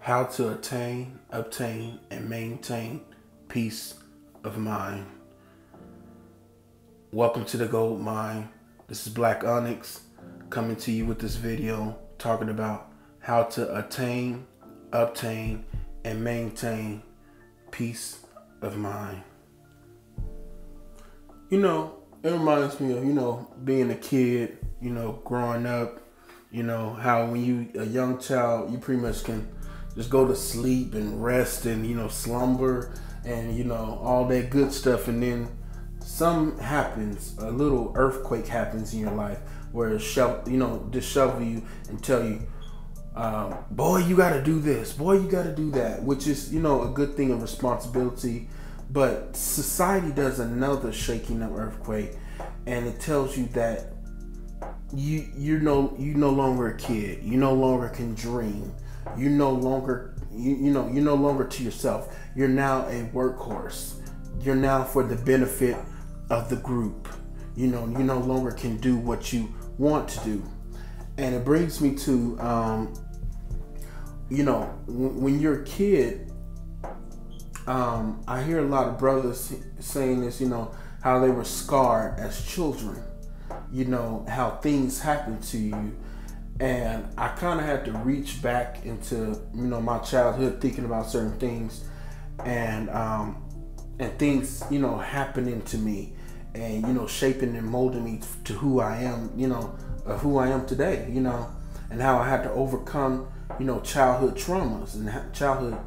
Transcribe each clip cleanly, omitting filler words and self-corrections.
How to attain, obtain, and maintain peace of mind. Welcome to the Gold Mine. This is Black Onyx coming to you with this video talking about how to attain, obtain, and maintain peace of mind. It reminds me of, being a kid, growing up, how when you a young child, you pretty much can just go to sleep and rest and, slumber and, all that good stuff. And then something happens, a little earthquake happens in your life where it dishevel you and tell you, boy, you got to do this, boy, you got to do that, which is, a good thing and responsibility. But society does another shaking up earthquake, and it tells you that you're no longer a kid. You no longer can dream. You no longer to yourself. You're now a workhorse. You're now for the benefit of the group. You no longer can do what you want to do. And it brings me to when you're a kid, I hear a lot of brothers saying this, how they were scarred as children, how things happen to you. And I kind of had to reach back into, my childhood, thinking about certain things and things, happening to me and, shaping and molding me to who I am, who I am today, and how I had to overcome, childhood traumas and childhood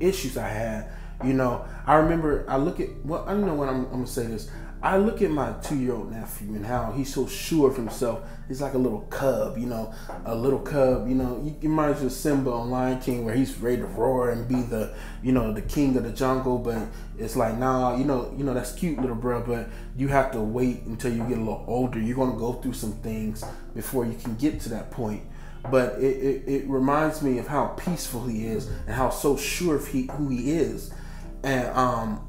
issues I had. I remember I look at, I don't know when I'm gonna say this. I look at my 2-year-old nephew and how he's so sure of himself. He's like a little cub, a little cub. You reminds you of Simba on Lion King, where he's ready to roar and be the, the king of the jungle. But it's like, nah, that's cute, little bro. But you have to wait until you get a little older. You're gonna go through some things before you can get to that point. But it reminds me of how peaceful he is and how so sure of who he is, and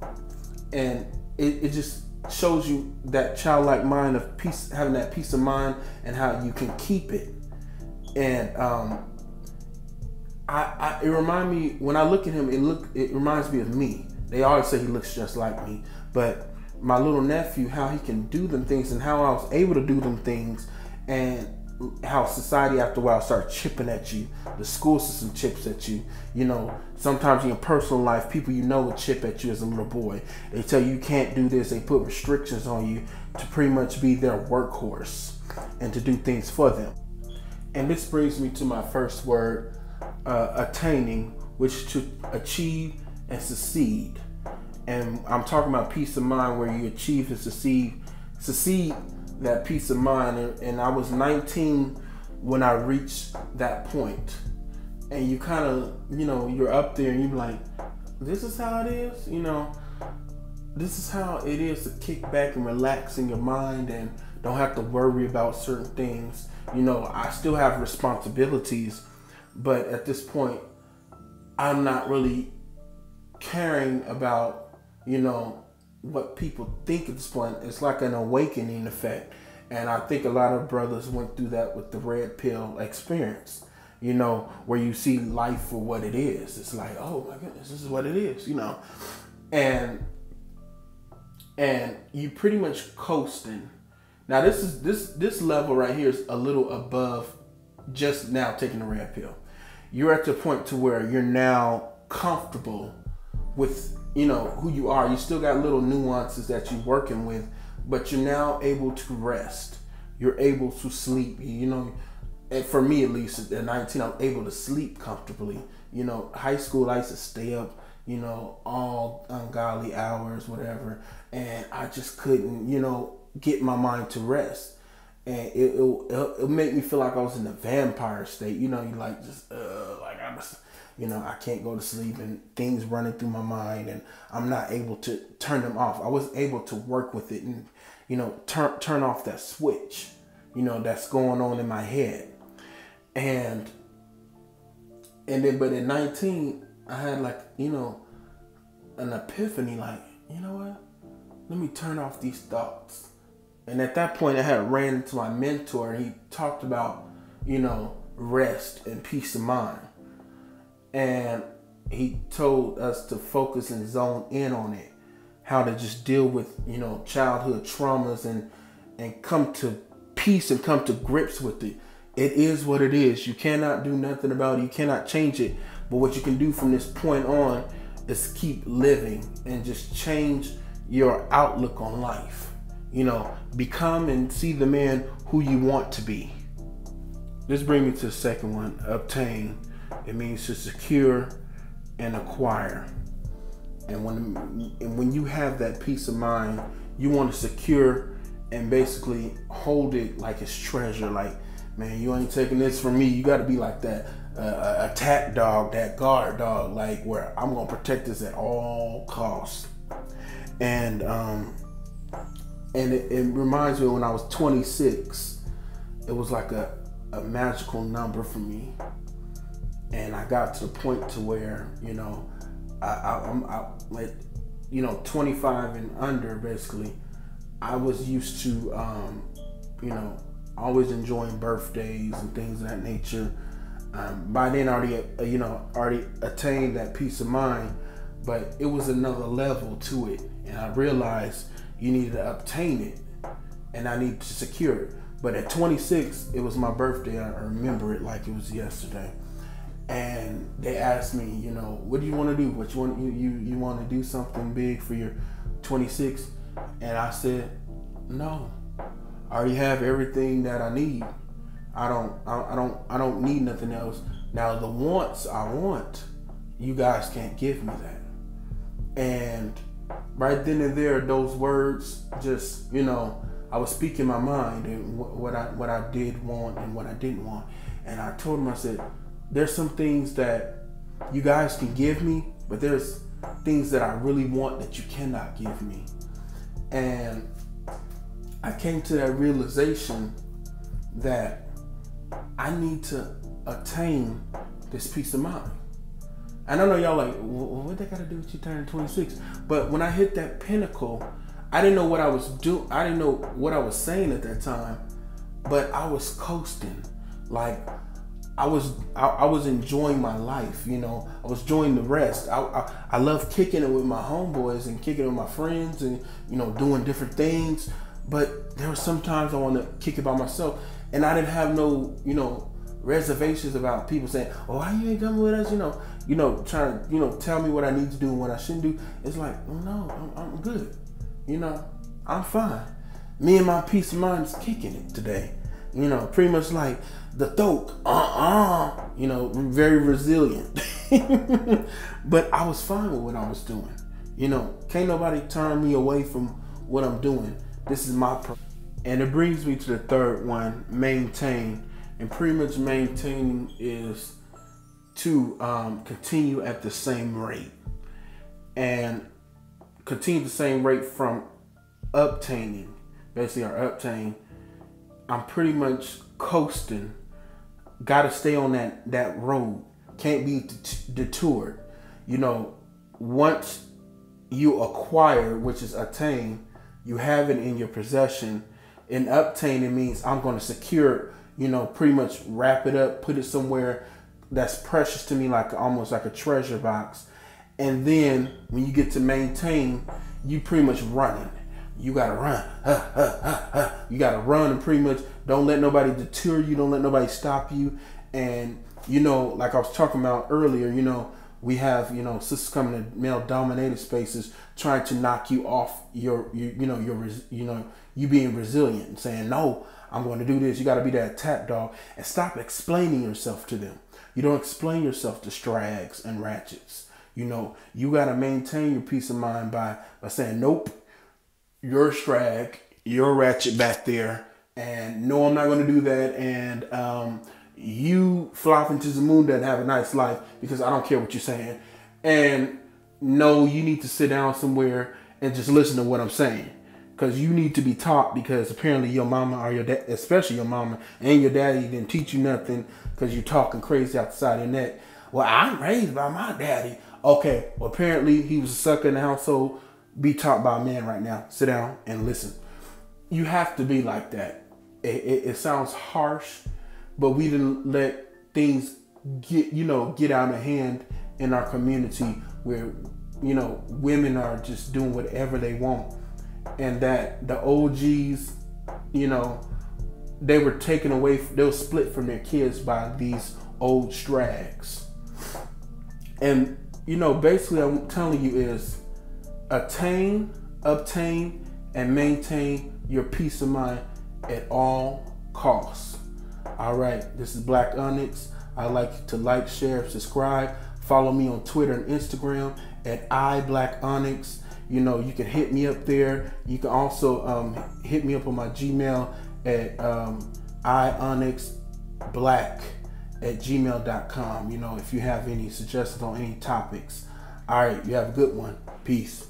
it just shows you that childlike mind of peace, having that peace of mind, and how you can keep it. And it reminds me, when I look at him, it reminds me of me. They always say he looks just like me, but my little nephew, how he can do them things and how I was able to do them things, and how society after a while starts chipping at you. The school system chips at you. Sometimes in your personal life, people will chip at you as a little boy. They tell you can't do this. They put restrictions on you to pretty much be their workhorse and to do things for them. And this brings me to my first word, attaining, which is to achieve and succeed. And I'm talking about peace of mind, where you achieve and succeed that peace of mind. And I was 19 when I reached that point. And you kind of, you're up there and you're like, this is how it is, this is how it is to kick back and relax in your mind and don't have to worry about certain things. I still have responsibilities, but at this point, I'm not really caring about, what people think at this point. It's like an awakening effect. And I think a lot of brothers went through that with the red pill experience, where you see life for what it is. It's like, oh my goodness, this is what it is, and you pretty much coasting. Now this level right here is a little above just now taking the red pill. You're at the point to where you're now comfortable with, who you are. You still got little nuances that you're working with, but you're now able to rest. You're able to sleep. And for me, at least at 19, I'm able to sleep comfortably. High school, I used to stay up, all ungodly hours, whatever. And I just couldn't, get my mind to rest. And it made me feel like I was in a vampire state. You like just, like I was, I can't go to sleep and things running through my mind and I'm not able to turn them off. I was able to work with it and, turn off that switch, that's going on in my head. And then, but at 19, I had like, an epiphany, like, you know what? Let me turn off these thoughts. And at that point, I had ran into my mentor and he talked about, rest and peace of mind. And he told us to focus and zone in on it, how to just deal with, childhood traumas and come to peace and come to grips with it. It is what it is. You cannot do nothing about it. You cannot change it. But what you can do from this point on is keep living and just change your outlook on life. Become and see the man who you want to be. This brings me to the second one, obtain. It means to secure and acquire. And when you have that peace of mind, you want to secure and basically hold it like it's treasure. Like, man, you ain't taking this from me. You got to be like that attack dog, that guard dog, like where I'm gonna protect this at all costs. And it reminds me when I was 26, it was like a magical number for me. And I got to the point to where, I'm like, 25 and under, basically, I was used to, always enjoying birthdays and things of that nature. By then, already attained that peace of mind, but it was another level to it. And I realized you needed to obtain it, and I needed to secure it. But at 26, it was my birthday. I remember it like it was yesterday. And they asked me, what do you want to do? What you want? You want to do something big for your 26? And I said, no. I already have everything that I need. I don't need nothing else. Now the wants I want, you guys can't give me that. And right then and there, those words just, I was speaking my mind and what I did want and what I didn't want. And I told him, I said, there's some things that you guys can give me, but there's things that I really want that you cannot give me. And I came to that realization that I need to attain this peace of mind. And I know y'all like, what they got to do with you turning 26? But when I hit that pinnacle, I didn't know what I was doing. I didn't know what I was saying at that time, but I was coasting. Like I was enjoying my life. I was enjoying the rest. I love kicking it with my homeboys and kicking it with my friends and, doing different things. But there were some times I wanted to kick it by myself, and I didn't have no, reservations about people saying, "Oh, why you ain't coming with us?" Trying to, tell me what I need to do and what I shouldn't do. It's like, oh, no, I'm good. I'm fine. Me and my peace of mind is kicking it today. Pretty much like the throat, very resilient. But I was fine with what I was doing. Can't nobody turn me away from what I'm doing. This is my and it brings me to the third one, maintain. And pretty much maintaining is to continue at the same rate. And continue the same rate from obtaining. Basically, or obtain. I'm pretty much coasting. Gotta stay on that road. Can't be detoured. Once you acquire, which is attain, you have it in your possession. And obtaining means I'm going to secure, pretty much wrap it up, put it somewhere that's precious to me, like almost like a treasure box. And then when you get to maintain, you pretty much running. You got to run. You got to run and pretty much don't let nobody deter you. Don't let nobody stop you. And, like I was talking about earlier, we have, sisters coming to male dominated spaces trying to knock you off you being resilient and saying, no, I'm going to do this. You got to be that attack dog and stop explaining yourself to them. You don't explain yourself to strags and ratchets. You got to maintain your peace of mind by saying, nope, you're a strag, you're a ratchet back there. And no, I'm not going to do that. And, you flop into the moon and have a nice life because I don't care what you're saying. And no, you need to sit down somewhere and just listen to what I'm saying. Because you need to be taught, because apparently your mama or your dad, especially your mama and your daddy, didn't teach you nothing because you're talking crazy outside your neck. Well, I'm raised by my daddy. Okay, well, apparently he was a sucker in the household. Be taught by a man right now. Sit down and listen. You have to be like that. It sounds harsh, but we didn't let things get out of hand in our community, where women are just doing whatever they want, and that the OGs, they were taken away, they were split from their kids by these old strags. And basically I'm telling you is attain, obtain, and maintain your peace of mind at all costs. All right, this is Black Onyx. I'd like you to like, share, subscribe. Follow me on Twitter and Instagram at iBlackOnyx. You can hit me up there. You can also hit me up on my Gmail at ionyxblack@gmail.com. If you have any suggestions on any topics. All right, you have a good one. Peace.